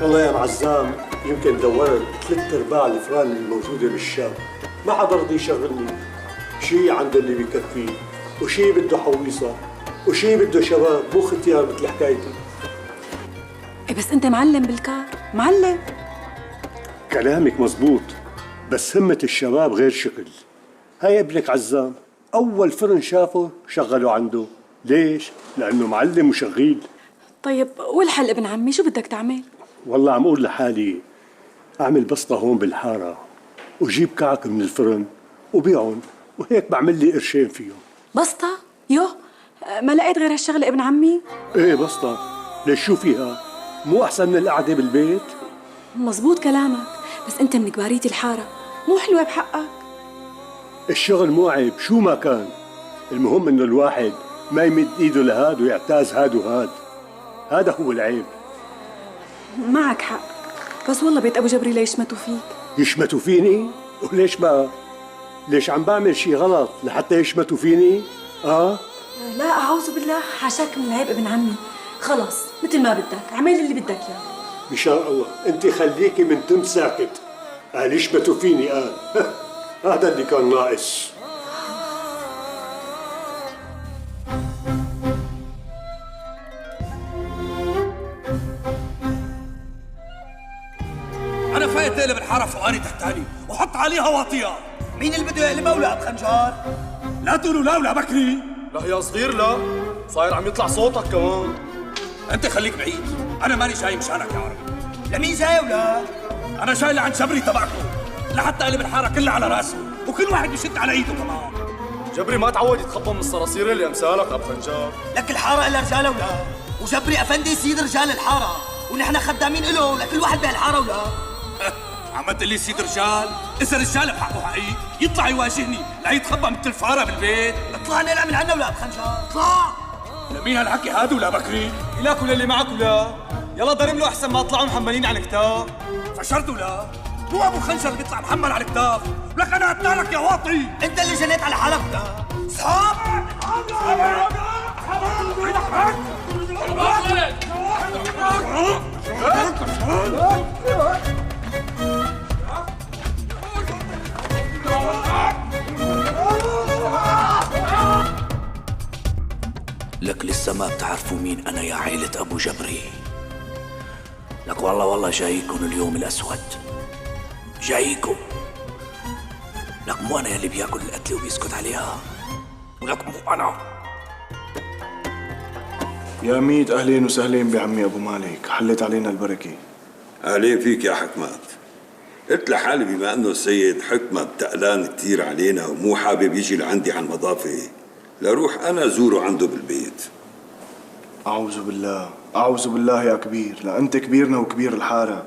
والله يا معزام يمكن دورت 3/4 الفران الموجودة بالشام، ما حدا رضي يشغلني. شي عنده اللي بكفيه، وشي بده حويصة، وشي بده شباب مو ختيار مثل حكايتي. إيه بس أنت معلم بالكار، معلم. كلامك مزبوط، بس همة الشباب غير شكل. هاي ابنك عزام أول فرن شافه شغله عنده. ليش؟ لأنه معلم وشغيل. طيب والحل ابن عمي، شو بدك تعمل؟ والله عم أقول لحالي أعمل بسطة هون بالحارة وجيب كعك من الفرن وبيعهم، وهيك بعمل لي قرشين فيهم. بسطة؟ يوه ما لقيت غير هالشغلة ابن عمي؟ ايه بسطة، ليش شو فيها؟ مو أحسن من القعدة بالبيت؟ مزبوط كلامك، بس أنت من كبارية الحارة، مو حلوة بحقك. الشغل مو عيب شو ما كان، المهم إنه الواحد ما يمد إيده لهاد ويعتاز هاد وهاد، هذا هو العيب. معك حق، بس والله بيت أبو جبري ليشمتوا فيك. يشمتوا فيني؟ وليش بقى؟ ليش عم بعمل شي غلط لحتى يشمتوا فيني؟ لا أعوذ بالله، حاشاك من العيب ابن عمي. خلص مثل ما بدك، اعمل اللي بدك اياه. إن شاء الله، أنت خليكي من تم ساكت. قال يشمتوا فيني قال هذا اللي كان ناقص. أنا فايت ليلة بالحارة فوقاني تحتاني وحط عليها واطية. مين اللي بده يقلب أولاد خنجار؟ لا تقولوا لا ولا بكري. لا يا صغير لا، صاير عم يطلع صوتك كمان. أنت خليك بعيد، أنا ماني جاي مشانك يا عربي. لمين جاي ولا؟ أنا جاي لعند شبري تبعكم، لحتى قلب الحارة كلها على راسه، وكل واحد بيشد على إيده كمان. جبري ما تعود يتخبى من الصراصير اللي أمثالك أبو خنجار. لك الحارة إلا رجال ولا؟ وجبري أفندي سيد رجال الحارة، ونحن خدامين إله لكل واحد بهالحارة ولا؟ عم تقول لي سيد رجال؟ إذا رجال بحقه حقيقي يطلع يواجهني، لا يتخبى مثل الفارة بالبيت. اطلع نقلع من عنا ولا أبو خنجار، اطلع! لمين هالحكي هاد ولا بكري؟ إلاك ولا اللي معك ولا؟ يلا ضرب له أحسن ما طلعوا محملين على الكتاب. فشرت ولا؟ مو ابو خنجر اللي بيطلع محمل على الكتاف، ولك انا اتنالك يا واطي. انت اللي جنيت على حالك ولا؟ اصحابك لك لسه ما بتعرفوا مين انا يا عيلة ابو جبري. لك والله جايكم اليوم الأسود، جايكم. لك مو أنا يلي بياكل القتلة وبيسكت عليها، ولك مو أنا. يا ميت أهلين وسهلين بعمي أبو مالك، حلت علينا البركة. أهلين فيك يا حكمات. قلت لحالي بما أنه السيد حكمت تقلان كتير علينا ومو حابب يجي لعندي على النظافة، لروح أنا زوره عنده بالبيت. أعوذ بالله أعوذ بالله يا كبير، لا أنت كبيرنا وكبير الحارة،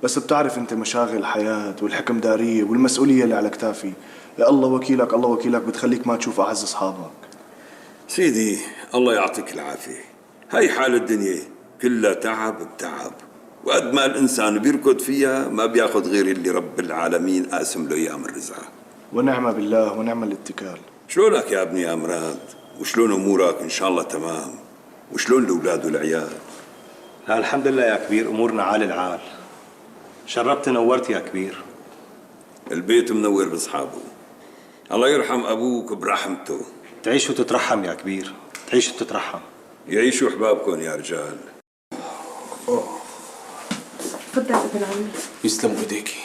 بس بتعرف أنت مشاغل الحياة والحكمدارية والمسؤولية اللي على كتافي. يا الله وكيلك الله وكيلك بتخليك ما تشوف أعز أصحابك. سيدي الله يعطيك العافية، هاي حال الدنيا كلها تعب بتعب، وقد ما الإنسان بيركض فيها ما بياخد غير اللي رب العالمين قاسم له إياه من رزقه. ونعم بالله ونعم الاتكال. شلونك يا ابني يا مراد؟ وشلون أمورك؟ إن شاء الله تمام. وشلون الأولاد والعيال؟ لا الحمد لله يا كبير، أمورنا عال العال. شربت نورت يا كبير. البيت منور بأصحابه. الله يرحم أبوك برحمته. تعيش وتترحم يا كبير، تعيش وتترحم. يعيشوا أحبابكم يا رجال. تفضل ابن عمي. يسلموا ايديكي.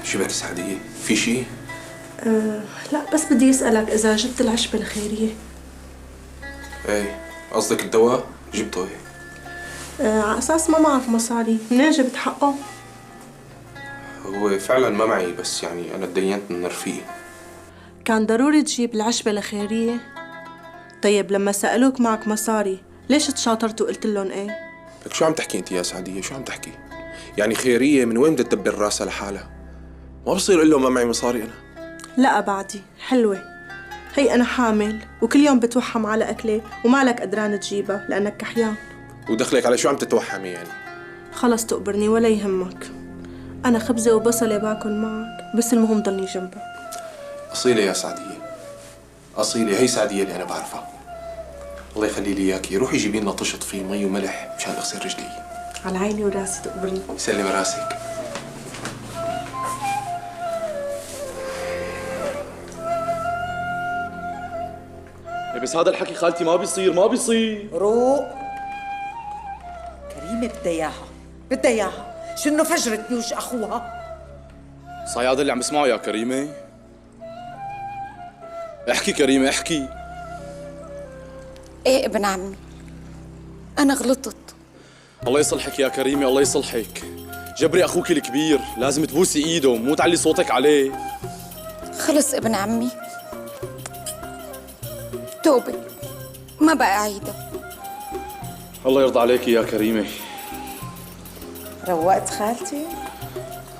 شو بك سعدية؟ في شي؟ لا بس بدي اسألك إذا جبت العشبة الخيرية. ايه قصدك الدواء؟ جبته ايه؟ على أساس ما معك مصاري، منين جبت حقه؟ هو فعلا ما معي، بس يعني أنا تدينت من رفيقي. كان ضروري تجيب العشبة الخيرية؟ طيب لما سألوك معك مصاري ليش تشاطرت وقلت لهم ايه؟ لك شو عم تحكي انت يا سعدية؟ شو عم تحكي؟ يعني خيرية من وين بدها تدبر راسها لحالها؟ ما بصير اقول له ما معي مصاري انا. لا بعدي حلوة، هي أنا حامل وكل يوم بتوحم على أكلة ومالك قدران تجيبها لأنك كحيان. ودخلك على شو عم تتوحمي يعني؟ خلص تقبرني ولا يهمك، أنا خبزة وبصلة باكل معك، بس المهم ضلني جنبك. أصيلة يا سعدية، أصيلة، هي سعدية اللي أنا بعرفها. الله يخلي لي اياكي، روحي جيبي لنا طشط فيه مي وملح مشان اغسل رجلي. على عيني وراسي تقبرني. يسلم راسك. بس هذا الحكي خالتي ما بيصير. روق. كريمة بدها اياها شنو فجرة نيوش اخوها. صياد اللي عم بسمعه يا كريمة. احكي كريمة احكي. ايه ابن عمي، انا غلطت. الله يصلحك يا كريمة، الله يصلحك. جبري اخوك الكبير، لازم تبوسي ايده مو تعلي صوتك عليه. خلص ابن عمي، توبة ما بقى اعيدها. الله يرضى عليك يا كريمة. روقت خالتي؟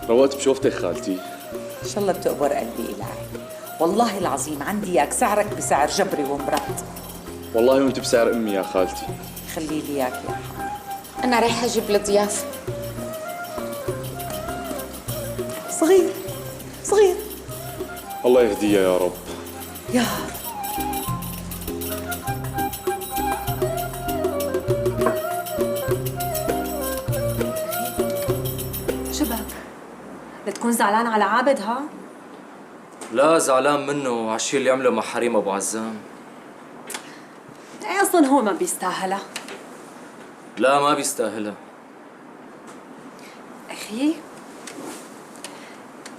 روقت بشوفتك خالتي. ان شاء الله بتقبر قلبي إلهي. والله العظيم عندي اياك سعرك بسعر جبري ومرات. والله وانت بسعر امي يا خالتي. خلي لي اياك يا حبيبي. انا رايحة اجيب الضيافة. صغير الله يهديها يا رب. يا رب. شبك لتكون زعلان على عابد ها؟ لا زعلان منه على الشيء اللي عمله مع حريم ابو عزام. ايه اصلا هو ما بيستاهلها. لا ما بيستاهلها. اخي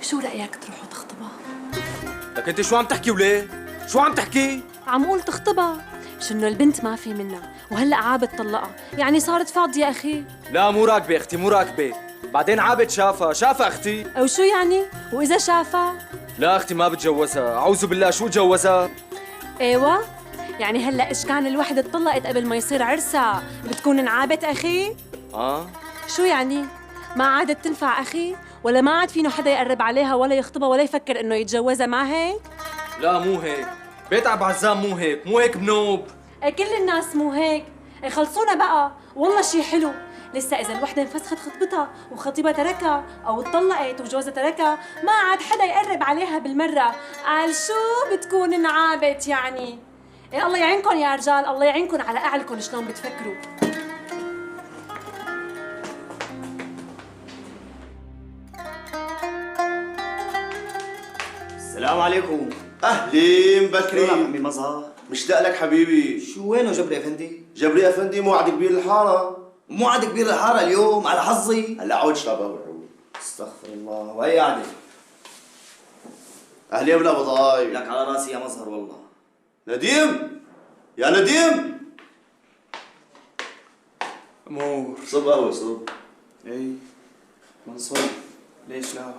شو رأيك تروحوا تخطبها؟ لك انت شو عم تحكي وليه؟ شو عم تحكي؟ عم قول تخطبها، مش انه البنت ما في منها، وهلا عابد طلقها، يعني صارت فاضية اخي. لا مو راكبة اختي مو راكبة. بعدين عابد شافها اختي. او شو يعني؟ واذا شافها؟ لا اختي ما بتجوزها، اعوذ بالله شو جوزها؟ ايوه، يعني هلا ايش كان الوحدة اتطلقت قبل ما يصير عرسها بتكون انعابت اخي؟ شو يعني؟ ما عادت تنفع اخي؟ ولا ما عاد فينه حدا يقرب عليها ولا يخطبها ولا يفكر انه يتجوزها، ما هيك؟ لا مو هيك، بيت ابو عزام مو هيك بنوب. كل الناس مو هيك. خلصونا بقى، والله شي حلو. لسه اذا الوحده انفسخت خطبتها وخطيبها تركها او اتطلقت وجوزها تركها ما عاد حدا يقرب عليها بالمره، قال شو بتكون انعابت يعني. الله يعينكم يا رجال، الله يعينكم على اعلكم شلون بتفكروا. السلام عليكم. اهلين بكري. شلون عمي مظهر؟ مشتاق لك حبيبي. شو وينه جبري افندي؟ جبري افندي موعد كبير الحاره. موعد كبير الحاره اليوم على حظي. هلا عود شباب. استغفر الله. وهي قاعده. اهلين بالابو ضايب. لك على راسي يا مظهر والله. نديم يا نديم. امور صب قهوه صب. اي منصور ليش لا؟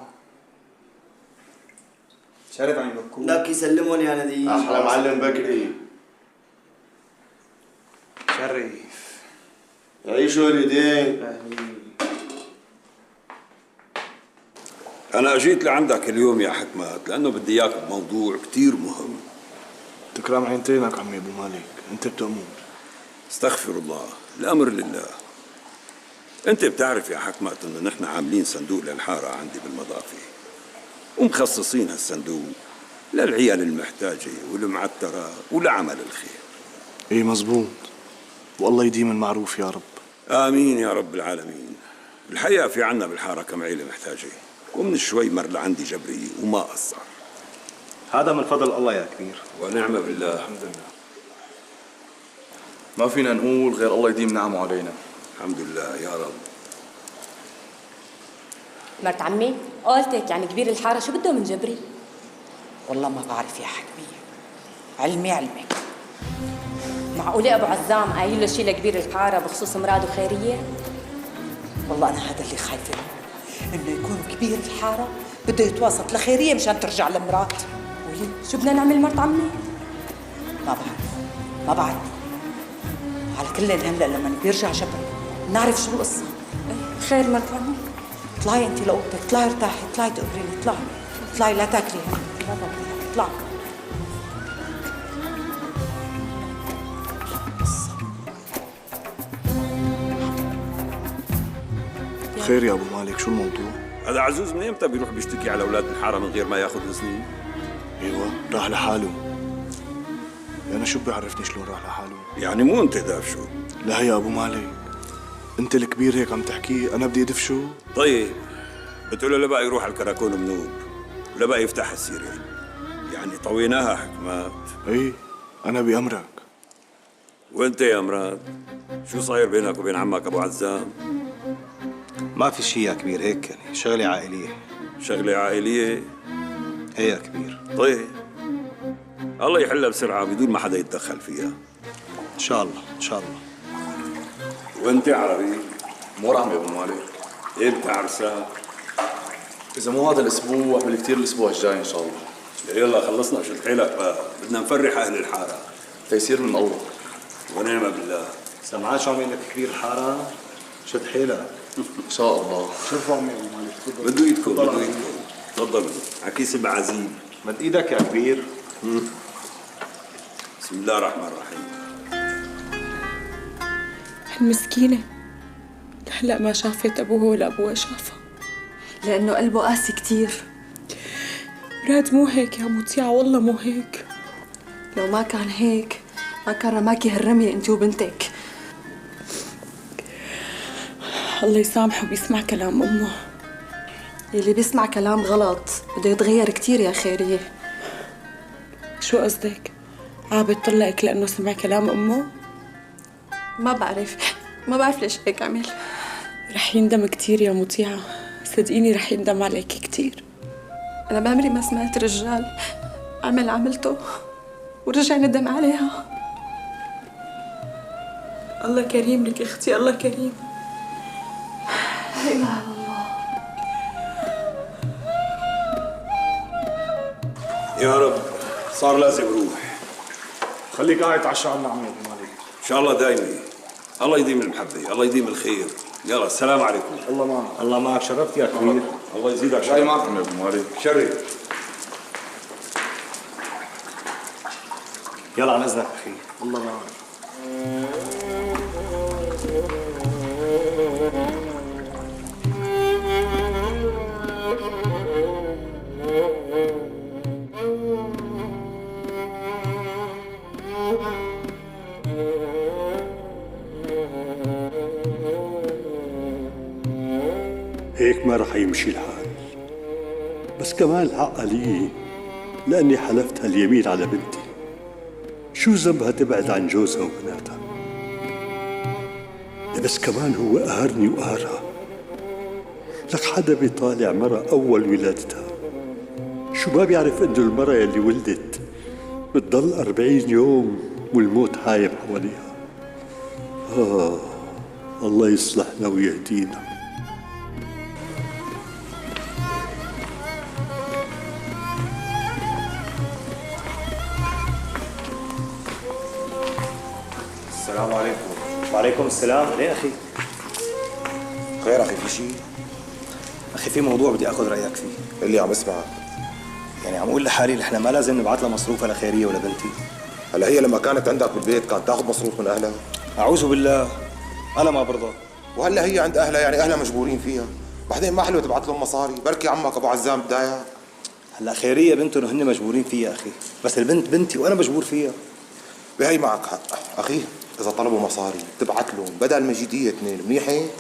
شرف عم يبكوا. لك يسلمون يا نديم. احلى معلم بكري. شرف. عيشوا اليدين. أنا أجيت لعندك اليوم يا حكمات لأنه بدي إياك بموضوع كتير مهم. تكرم عينتينك عمي ابو مالك، انت بتأمر. استغفر الله، الأمر لله. أنت بتعرف يا حكمات إنه نحن عاملين صندوق للحارة عندي بالمضافة، ومخصصين هالصندوق للعيال المحتاجة والمعترة ولعمل الخير. ايه مزبوط، والله يديم المعروف يا رب. آمين يا رب العالمين. الحقيقة في عنا بالحارة كم عيلة محتاجة، ومن شوي مر لعندي جبري وما قصر. هذا من فضل الله يا كبير. ونعم بالله. الحمد لله. ما فينا نقول غير الله يديم نعمه علينا. الحمد لله يا رب. مرت عمي قالتك يعني كبير الحاره شو بده من جبري؟ والله ما بعرف يا حكمية، علمي علمك. معقولة أبو عزام قايل له شي لكبير الحارة بخصوص مراد وخيرية؟ والله أنا هذا اللي خايفة منه، إنه يكون كبير الحارة بده يتواسط لخيرية مشان ترجع لمراد. قولي شو بدنا نعمل مرت عمي؟ ما بعرف. على كل هلا لما بيرجع جبري نعرف شو القصة. خير مرت عمي، اطلعي أنت لأوضتك، اطلعي ارتاحي، اطلعي تقبريني، اطلعي لا تاكلي هنا، لا تاكلي، اطلعي. خير يا ابو مالك، شو الموضوع؟ هذا عزوز من امتى بيروح بيشتكي على اولاد الحاره من غير ما ياخذ اذني؟ ايوه راح لحاله. انا شو بيعرفني شلون راح لحاله؟ يعني مو انت دافشو. لا يا ابو مالك، انت الكبير هيك عم تحكي، انا بدي ادفشو؟ طيب بتقول له لا بقى يروح على الكراكون منوب ولا بقى يفتح السيرين، يعني طويناها حكمات. ايه انا بأمرك. وانت يا مراد شو صاير بينك وبين عمك ابو عزام؟ ما في شيء يا كبير، هيك يعني شغلة عائلية. شغلة عائلية؟ هي يا كبير. طيب الله يحلها بسرعة بدون ما حدا يتدخل فيها ان شاء الله ان شاء الله. وانت عربي؟ امور عمي ابو مالك. امتى عرسان؟ اذا مو هذا الاسبوع بالكثير الاسبوع الجاي ان شاء الله. يلا خلصنا شد حيلك بقى، بدنا نفرح اهل الحارة. تيسير من الله. ونعم بالله. سمعان شو عم يقول لك كبير الحارة؟ شد حيلك. ان شاء الله. شوفوا عمي ابو مالك، تفضل. بده ايدكم بده ايدكم. تفضلوا عكيس بعزيز. مد ايدك يا كبير. بسم الله الرحمن الرحيم. المسكينة هلأ ما شافت أبوها ولا أبوها شافها، لأنه قلبه قاسي كتير. مراد مو هيك يا مطيعة، والله مو هيك. لو ما كان هيك ما كان رماكي هالرمية انت وبنتك. الله يسامحه بيسمع كلام أمه. اللي بيسمع كلام غلط بده يتغير كتير يا خيرية. شو قصدك؟ عابد طلقك لأنه سمع كلام أمه؟ ما بعرف ليش هيك عمل. رح يندم كتير يا مطيعة، صدقيني رح يندم عليك كتير. أنا بعمري ما سمعت رجال عملته ورجع ندم عليها. الله كريم لك اختي، الله كريم. لا إله إلا الله. يا رب صار لازم روح. خليك قاعد تعشى عنا عمي ابو مالك. ان شاء الله دايما. الله يديم المحبة، الله يديم الخير. يلا السلام عليكم. الله معك. الله معك، شرفت يا كبير. الله يزيدك جاي شرف. معكم يا ابو مالك. شرف. يلا عن اذنك اخي. الله معك. هيك ما رح يمشي الحال. بس كمان الحق علي لأني حلفت هاليمين على بنتي. شو ذنبها تبعد عن جوزها وبناتها؟ بس كمان هو قهرني وقهرها. لك حدا بيطالع مرة أول ولادتها، شو ما بيعرف إنه المرة يلي ولدت بتضل 40 يوم والموت هايم حواليها. الله يصلحنا ويهدينا. السلام عليكم. وعليكم السلام. ليه اخي؟ خير اخي، في شيء؟ اخي في موضوع بدي اخذ رايك فيه. اللي عم اسمعك. يعني عم اقول لحالي نحن ما لازم نبعث لها مصروفها لخيريه ولا بنتي. هلا هي لما كانت عندك بالبيت كانت تاخذ مصروف من اهلها؟ اعوذ بالله، انا ما برضى. وهلا هي عند اهلها، يعني اهلها مجبورين فيها. بعدين ما حلو تبعث لهم مصاري، بركي عمك ابو عزام بداية. هلا خيريه بنتهم هن مجبورين فيها اخي، بس البنت بنتي وانا مجبور فيها. بهي معك حق اخي، اذا طلبوا مصاري تبعث لهم بدل مجيدية 2 منيح هيك؟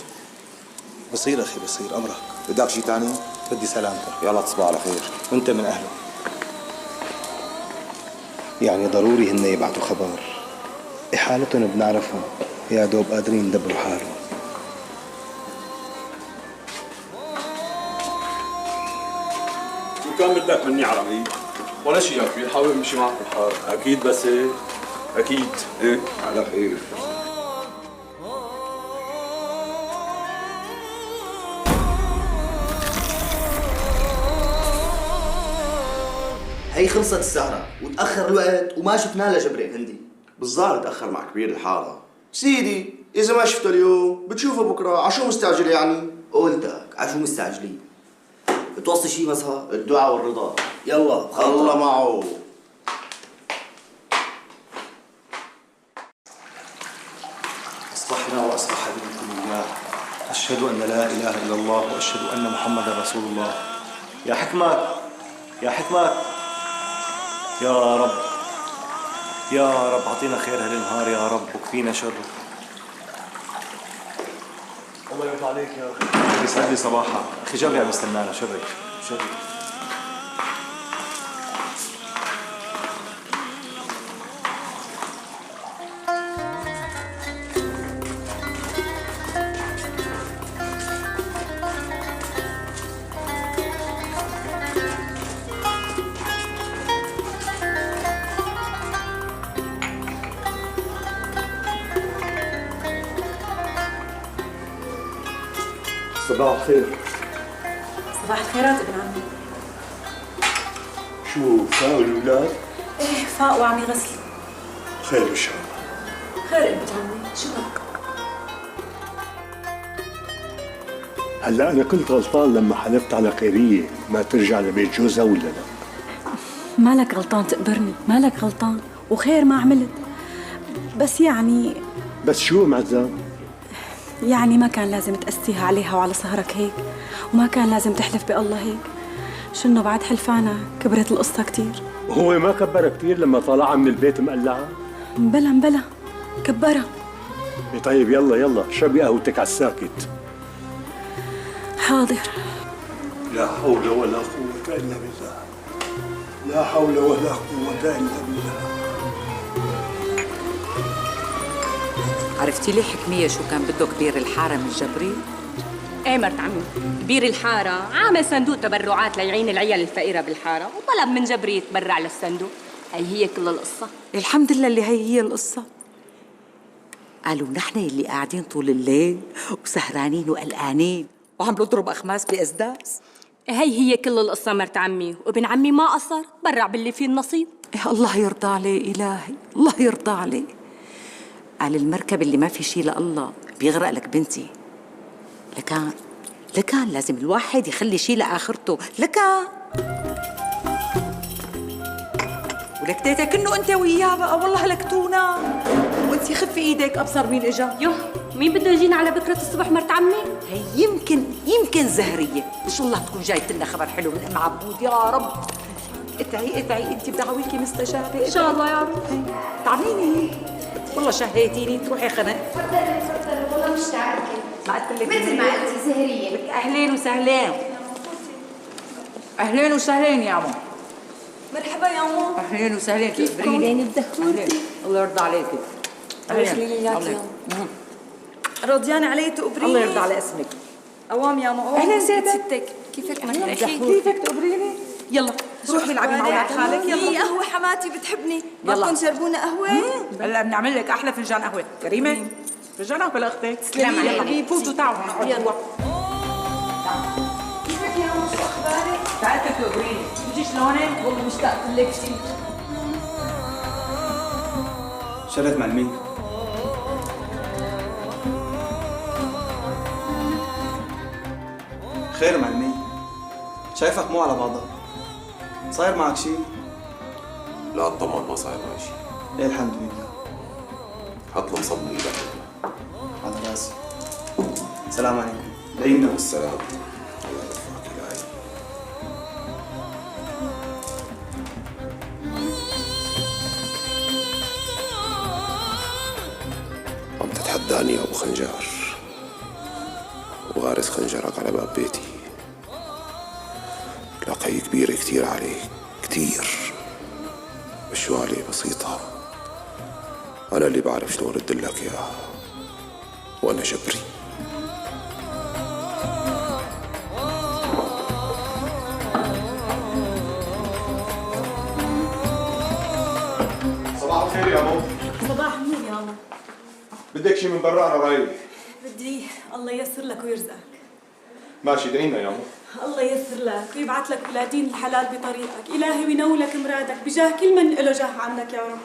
بصير اخي بصير، امرك. بدك شيء ثاني؟ بدي سلامتك. يلا تصبح على خير. وانت من اهله. يعني ضروري هن يبعتوا خبر. حالتهم بنعرفهم، يا دوب قادرين يدبروا حالهم. شو كان بدك مني عربي؟ ولا شيء يا كبير، حاول امشي معك بالحال. اكيد بس هيك. اكيد. ايه على خير. هي خلصت السهرة وتأخر الوقت وما شفنا لجبري هندي. بالظاهر تأخر مع كبير الحارة. سيدي إذا ما شفته اليوم بتشوفه بكرة، عشو مستعجل يعني؟ قولتك عشو مستعجلين؟ بتوصي شي مسها؟ الدعاء والرضا. يلا الله معه. أصلحنا وأصلح بكم الله. أشهد أن لا إله إلا الله وأشهد أن محمدا رسول الله. يا حكمات، يا حكمات، يا رب يا رب اعطينا خير هالنهار يا رب وكفينا شره. الله يرضى عليك يا اخي. يسعد لي صباحك. اخي جابري عم يستنانا. شرك شرك. صباح الخير. صباح الخيرات ابن عمي. شو فاقوا الأولاد؟ ايه فاق وعم يغسل. خير إن شاء الله. خير ابن عمي، شو بك؟ هلا أنا كنت غلطان لما حلفت على خيرية ما ترجع لبيت جوزها ولا لا؟ مالك غلطان تقبرني، مالك غلطان وخير ما عملت. بس يعني بس شو معزام؟ يعني ما كان لازم تقسيها عليها وعلى سهرك هيك، وما كان لازم تحلف بالله هيك. شنو بعد حلفانة كبرت القصة كتير. وهو ما كبر كتير لما طلعها من البيت مقلعة؟ بلا كبرها. طيب يلا اشربي قهوتك على الساكت. حاضر. لا حول ولا قوة إلا بالله. لا حول ولا قوة إلا بالله. عرفتي ليه حكمية شو كان بده كبير الحارة من جبري؟ ايه مرت عمي، كبير الحارة عامل صندوق تبرعات ليعين العيال الفقيرة بالحارة وطلب من جبري يتبرع للصندوق. هي كل القصة. الحمد لله اللي هي القصة. قالوا نحن اللي قاعدين طول الليل وسهرانين وقلقانين وعم نضرب أخماس بأسداس. هي كل القصة مرت عمي، وابن عمي ما قصر، برع باللي فيه النصيب. إيه الله يرضى عليه إلهي، الله يرضى عليه. قال المركب اللي ما في شي لله بيغرق لك بنتي. لكان لازم الواحد يخلي شي لآخرته. لكان ولك تيتا كنه انت وياه بقى. والله هلكتونا. وانتي خفي ايدك ابصر مين اجا. يوه مين بده يجينا على بكرة الصبح مرت عمي؟ هي يمكن زهرية. ان شاء الله تكون جايت لنا خبر حلو من ام عبود يا رب. اتعي انت بدعويكي مستجابة. ان شاء الله يا رب. طعميني والله شهيتيني. تروحي خنق. تفضل والله مش تعرفي ما قلت لك مثل ما قلتي زهرية. لك اهلين وسهلين. اهلين وسهلين يا عمو. مرحبا يا عمو. اهلين وسهلين. كيفكم؟ يعني بدخلتي. الله يرضى عليكي. الله يخلي لي اياك يا عمو. راضيانة علي تقبريني. الله يرضى على اسمك. قوام يا عمو. اهلا ستك. كيفك انا؟ كيفك تقبريني؟ يلا روحي العبي مع ولاد خالك. يلا هي قهوة حماتي بتحبني. بدكم تشربونا قهوة؟ هلا بنعمل لك احلى فنجان قهوة. كريمة فنجان قهوة لاختك. تسلمي يا حبيبي. فوتوا تعالوا نقعد جوا. كيفك يا عمو؟ شو اخبارك؟ تعالي تقبريني. بتجي شلونك؟ والله مشتاقة لك كثير. شريت مع مين؟ خير معلمين. شايفك مو على بعضها. صاير معك شيء؟ لا طبعا ما صاير معي شيء. ايه الحمد لله. حط لهم صبني لك. على راسي. السلام عليكم. دعينا. والسلام. الله يرفعك الهي. عم تتحداني يا ابو خنجر وغارس خنجرك على باب بيتي. لقي كبيرة كتير عليك كتير. بس شو عليه بسيطة. أنا اللي بعرف شلون رد لك إياها. وأنا جبري. صباح الخير يا مو. صباح النور يا عمو. بدك شيء من برا؟ أنا رايح. بدي الله ييسر لك ويرزقك. ماشي دعينا يا مو. الله ييسر لك ويبعث لك ولادين الحلال بطريقك. إلهي وينولك مرادك بجاه كل من له جاه عندك يا رب.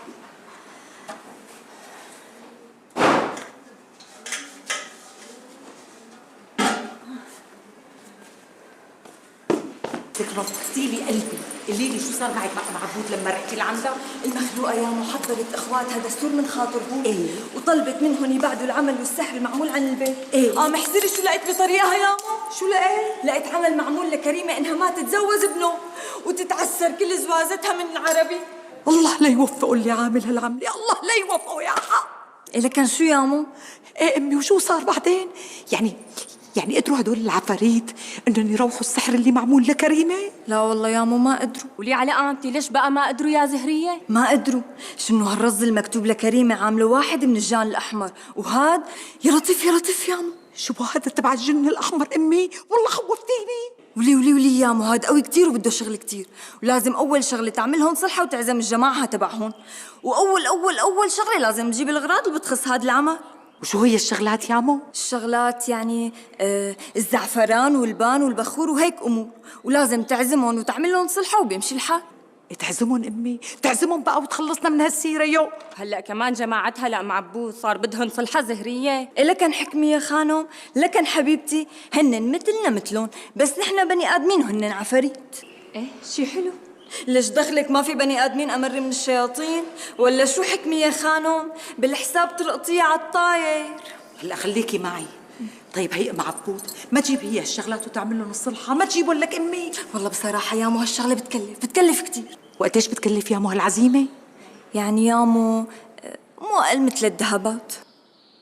نطفتي لي قلبي. قولي لي شو صار معك مع عبود لما رحتي لعندها؟ المخلوقة يا مو حضرت اخواتها دستور من خاطر هو. وطلبت منهم يبعدوا العمل والسحر المعمول عن البيت. محزري شو لقيت بطريقها يا مو؟ شو لقيت؟ لقيت عمل معمول لكريمة انها ما تتزوج ابنه وتتعسر كل زوازتها من عربي. الله لا يوفقه اللي عامل هالعملة، الله لا يوفقه يا حق. لكن شو يا مو؟ ايه امي وشو صار بعدين؟ يعني قدروا هدول العفاريت انهم يروحوا السحر اللي معمول لكريمة؟ لا والله يا مو ما قدروا. ولي على قامتي ليش بقى ما قدروا يا زهرية؟ ما قدروا، شنو هالرز المكتوب لكريمة عامله واحد من الجان الأحمر، وهاد يا لطيف يا لطيف يا مو، شو هذا تبع الجن الأحمر امي؟ والله خوفتيني. ولي يا مو، هاد قوي كتير وبده شغل كتير، ولازم أول شغلة تعملهم صلحة وتعزم الجماعة تبعهم، وأول شغلة لازم تجيب الأغراض اللي بتخص هاد العمل. وشو هي الشغلات يا مو؟ الشغلات يعني الزعفران والبان والبخور وهيك أمور، ولازم تعزمهم وتعمل لهم صلحة وبيمشي الحال. تعزمهم امي، تعزمهم بقى وتخلصنا من هالسيرة يو. هلا كمان جماعتها لا معبود صار بدهن صلحة زهرية. لكن حكمي يا خانم، لكن حبيبتي، هن مثلنا مثلهم، بس نحن بني آدمين وهن عفاريت. ايه شي حلو. ليش دخلك ما في بني آدمين أمر من الشياطين؟ ولا شو حكمي يا خانم؟ بالحساب ترقطيه عالطاير. هلا خليكي معي. طيب هي ام عبود ما تجيب هي الشغلات وتعمل لهم الصلحة، ما تجيبوا لك امي. والله بصراحة يا مو هالشغلة بتكلف كتير. وقديش بتكلف يا مو هالعزيمة؟ يعني يا مو أقل من 3 ذهبات.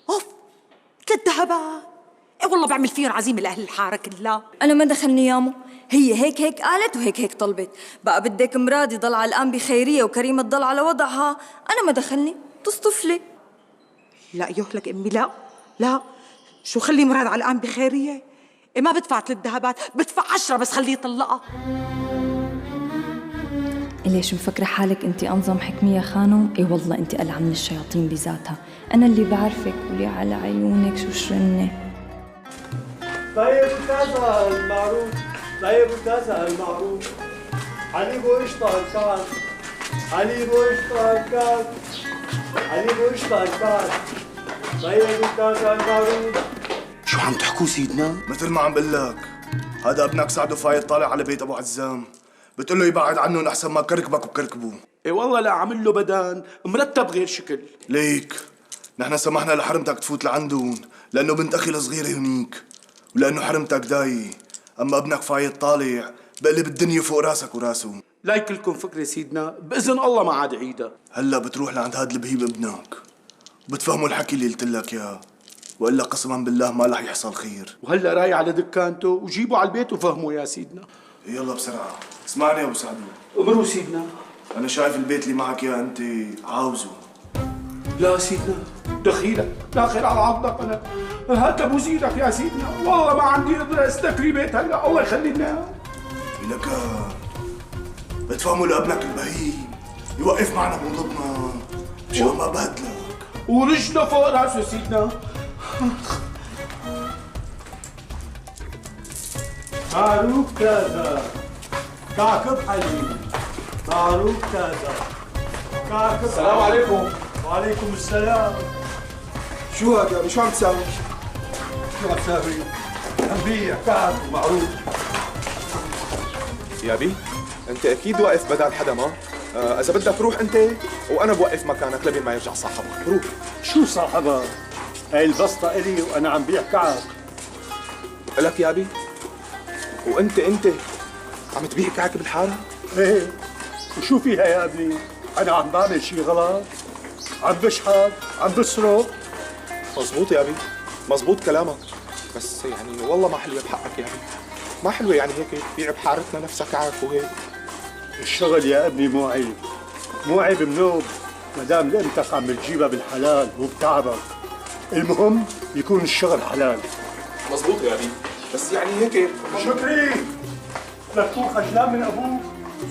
اوف 3 ذهبات؟ ايه والله بعمل فيهم عزيمة لأهل الحارة كلها. أنا ما دخلني يا مو، هي هيك قالت وهيك طلبت. بقى بدك مراد يضل على الآن بخيرية وكريمة تضل على وضعها، أنا ما دخلني، تصطفلي. لا يهلك امي، لا شو خلي مراد على الآن بخيرية؟ إيه ما بدفع 3 ذهبات، بدفع 10 بس خليه يطلقها. ليش مفكرة حالك أنت أنظم حكمي يا خانم؟ إيه والله أنت ألعن من الشياطين بذاتها، أنا اللي بعرفك ولي على عيونك شو شرنة. طيب وكذا المعروف، طيب وكذا المعروف، حليب وقشطة الكعب، حليب وقشطة الكعب، حليب وقشطة الكعب، طيب وكذا المعروف. شو عم تحكوا سيدنا؟ مثل ما عم بقول لك، هذا ابنك سعده فايت طالع على بيت ابو عزام، بتقول له يبعد عنهم احسن ما كركبك وكركبوه. اي والله لا عامل له بدن مرتب غير شكل. ليك نحن سمحنا لحرمتك تفوت لعندهم لانه بنت اخي الصغيره هنيك، ولانه حرمتك داي، اما ابنك فايت طالع بقلب الدنيا فوق راسك وراسه. لا يكلكم فكره سيدنا، باذن الله ما عاد عيدها. هلا بتروح لعند هاد البهيم ابنك بتفهموا الحكي اللي قلت لك اياه، والا قسما بالله ما رح يحصل خير. وهلا راي على دكانته وجيبوا على البيت وفهموا يا سيدنا. يلا بسرعه. اسمعني يا ابو سعدو. امروا سيدنا. انا شايف البيت اللي معك يا انت عاوزه. لا سيدنا دخيلك، لا خير على عضك. انا هات ابو زيدك يا سيدنا، والله ما عندي قدره استكري بيت هلا، الله يخلي لنا. لك بتفهموا لابنك البهيم يوقف معنا بوضبنا مشان ما بهدلك. ورجله فوق راسه سيدنا. معروف كذا كعكب حليب، معروف كذا كعكب. السلام عليكم. وعليكم السلام. شو هذا؟ شو عم تساوي؟ شو عم تساوي؟ عم بيع كعك ومعروف. يا بي انت اكيد واقف بدال حدا ما؟ اذا بدك روح انت وانا بوقف مكانك لبين ما يرجع صاحبك، روح. شو صاحبها؟ هاي البسطة الي وانا عم بيع كعك. لك يا بي وانت عم تبيع كعك بالحارة؟ ايه وشو فيها يا ابني؟ انا عم بعمل شي غلط؟ عم بشحت؟ عم بسرق؟ مزبوط يا بي، مزبوط كلامك، بس يعني والله ما حلوة بحقك يا بي، ما حلوة يعني هيك تبيع بحارتنا نفسك كعك وهيك. الشغل يا ابني مو عيب، مو عيب منوب ما دام لقمتك عم تجيبها بالحلال وبتعبك، المهم يكون الشغل حلال. مزبوط يا بي، بس يعني هيك. شكري لك تكون خجلان من ابوك.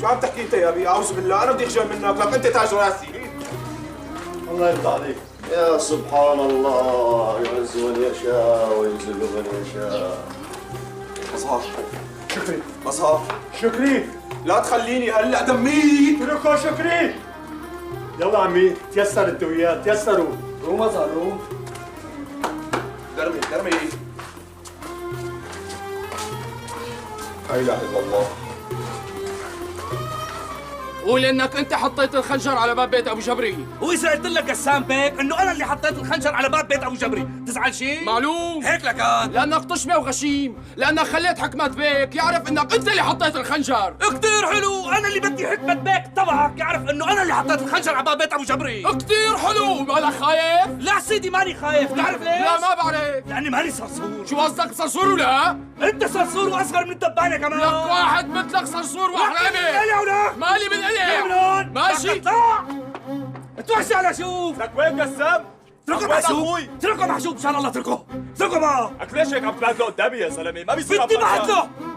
شو عم تحكي انت يا بي؟ اعوذ بالله، انا بدي اخجل منك، لك انت تاج راسي. الله يرضى عليك. يا سبحان الله، يعز من يشاء ويذل من يشاء. مظهر شكري، مظهر شكري لا تخليني هلا دميت. اتركوا شكري. يلا عمي تيسر انت وياه، تيسروا. روح مظهر روح. درمي لا اله الا الله. قول انك انت حطيت الخنجر على باب بيت ابو جبري. واذا قلت لك قسام بيك انه انا اللي حطيت الخنجر على باب بيت ابو جبري، تزعل شيء؟ معلوم هيك لكان، لانك طشمه وغشيم، لانك خليت حكمة بيك يعرف انك انت اللي حطيت الخنجر. كتير حلو، انا اللي بدي حكمة بيك تبعك يعرف انه انا اللي حطيت الخنجر على باب بيت ابو جبري. كتير حلو، مالك خايف؟ لا سيدي ماني خايف، تعرف ليش؟ لا ما بعرف، لاني ماني صرصور. شو قصدك صرصور ولا؟ انت صرصور واصغر من الدبانه كمان. لك واحد مثلك صرصور وحلامه. مالي بالقلق. ماشي اطلع اتوحشي على شوف. لك وين قسام؟ اتركه محشوب، اتركه محشوب مشان الله، اتركه بقى. لك ليش هيك عم تبهدله قدامي يا زلمه؟ ما بيصير.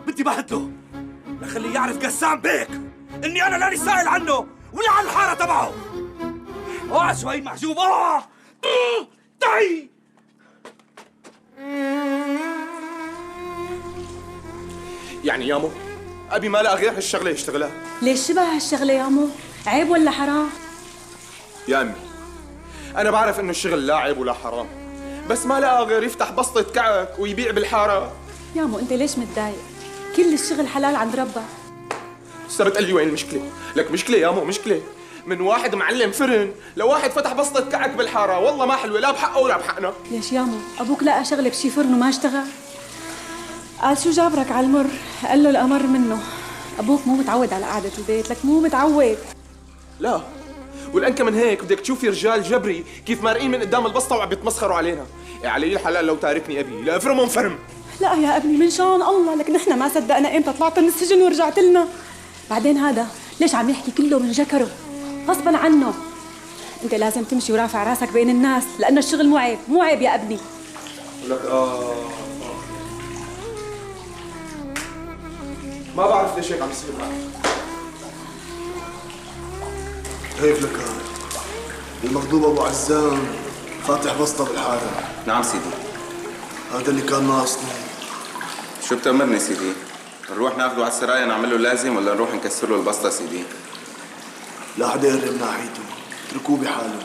بدي بهدله لخليه يعرف قسام بيك اني انا لاني سائل عنه ولا عن الحاره تبعه. اقعد شوي محجوب. تعي. يعني يامو ابي ما لقى غير هالشغله يشتغلها. ليش شبه هالشغله يا امو؟ عيب ولا حرام؟ يا امي انا بعرف انه الشغل لا عيب ولا حرام، بس ما لقى غير يفتح بسطة كعك ويبيع بالحاره. يا امو انت ليش متضايق؟ كل الشغل حلال عند ربك. هسه بتقلي وين المشكله؟ لك مشكله يا مو مشكله من واحد معلم فرن لواحد فتح بسطة كعك بالحاره، والله ما حلوه لا بحقه ولا بحقنا. ليش يا امو؟ ابوك لقى شغله بشي فرن وما اشتغل؟ قال شو جابرك على المر؟ قال له الامر منه، ابوك مو متعود على قعده البيت، لك مو متعود. لا والانكى من هيك بدك تشوفي رجال جبري كيف مارقين من قدام البسطه وعم بيتمسخروا علينا. يا علي الحلال لو تاركني ابي لا افرم وانفرم. لا يا ابني من شان الله، لك نحن ما صدقنا امتى طلعت من السجن ورجعت لنا. بعدين هذا ليش عم يحكي كله من جكره غصبا عنه. انت لازم تمشي ورافع راسك بين الناس، لانه الشغل مو عيب، مو عيب يا ابني. لك ما بعرف ليش هيك عم يصير معك. هيك لك المغضوب ابو عزام فاتح بسطه بالحاره. نعم سيدي. هذا اللي كان ناقصني. شو بتأمرني سيدي؟ نروح ناخذه على السرايا نعمل له لازم ولا نروح نكسر له البسطه سيدي؟ لا حدا يقرب ناحيته، اتركوه بحاله.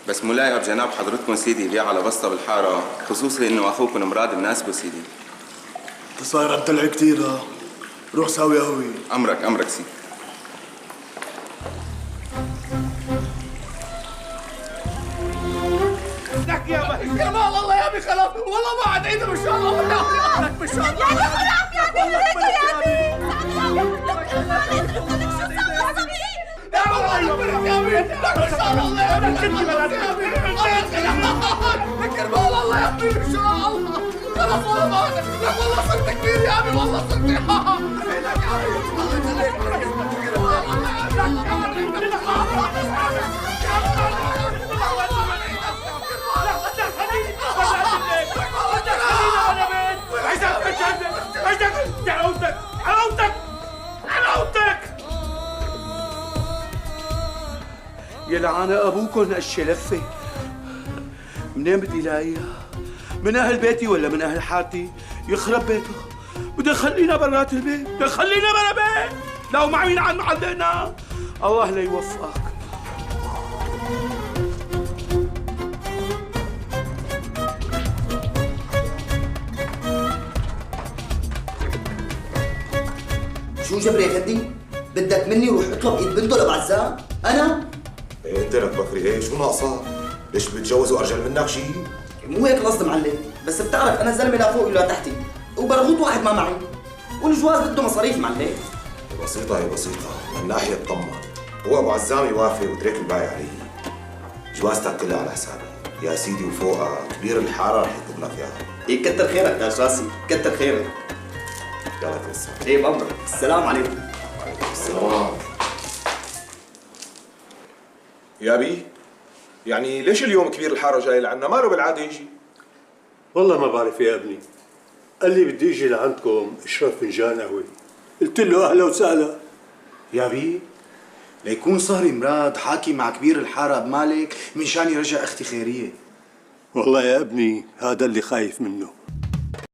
بس ملايقة بجناب حضرتكم سيدي يبيع على بسطه بالحاره، خصوصي انه اخوكم مراد بناسبه سيدي. انت صاير عم تلعب كثير ها؟ روح ساوي قهوه. امرك سيدي. لك يا بني كرمال الله يا ابي خلاص والله ما عاد عيده ان شاء الله. لك ما شاء الله يا خلاص يا ابي هيك يا ابي. يا الله يا ابي لك ما شاء الله يا ابي. لك كرمال الله يا ابي ان شاء الله. خلاص والله ما عاد. لك والله صرت كبير يا ابي، والله صرت. لك يا ابي الله يخليك. يلعن ابوكن هالشلفه. منين بدي لاقيها؟ من اهل بيتي ولا من اهل حارتي؟ يخرب بيته. بدي خلينا برات البيت، بدي خلينا برا بيت، لو معي عن محلنا. الله لا يوفقك. شو جبري افندي؟ بدك مني روح اطلب ايد بنته لابو عزام؟ انا؟ ايه انت لك بكري ايه شو ناقصك؟ ليش بتجوزوا ارجل منك شيء؟ مو هيك القصد معلم، بس بتعرف انا زلمه لا فوق ولا تحتي، وبرغوت واحد ما معي، والجواز بده مصاريف معلم. بسيطة هي بسيطة، من ناحية طمن، هو ابو عزام يوافق وترك الباقي علي. جوازتك كلها على حسابي، يا سيدي وفوقها كبير الحارة رح يكتب لك اياها. إيه كتر خيرك يا راسي، كتر خيرك. يلا توسع. إيه بأمرك، السلام عليكم. وعليكم السلام. يا بي يعني ليش اليوم كبير الحاره جاي لعنا؟ ما له بالعاده يجي. والله ما بعرف يا ابني، قال لي بدي اجي لعندكم اشرب فنجان قهوه، قلت له اهلا وسهلا. يا بي ليكون صهري مراد حاكي مع كبير الحاره بمالك من شان يرجع اختي خيريه. والله يا ابني هذا اللي خايف منه.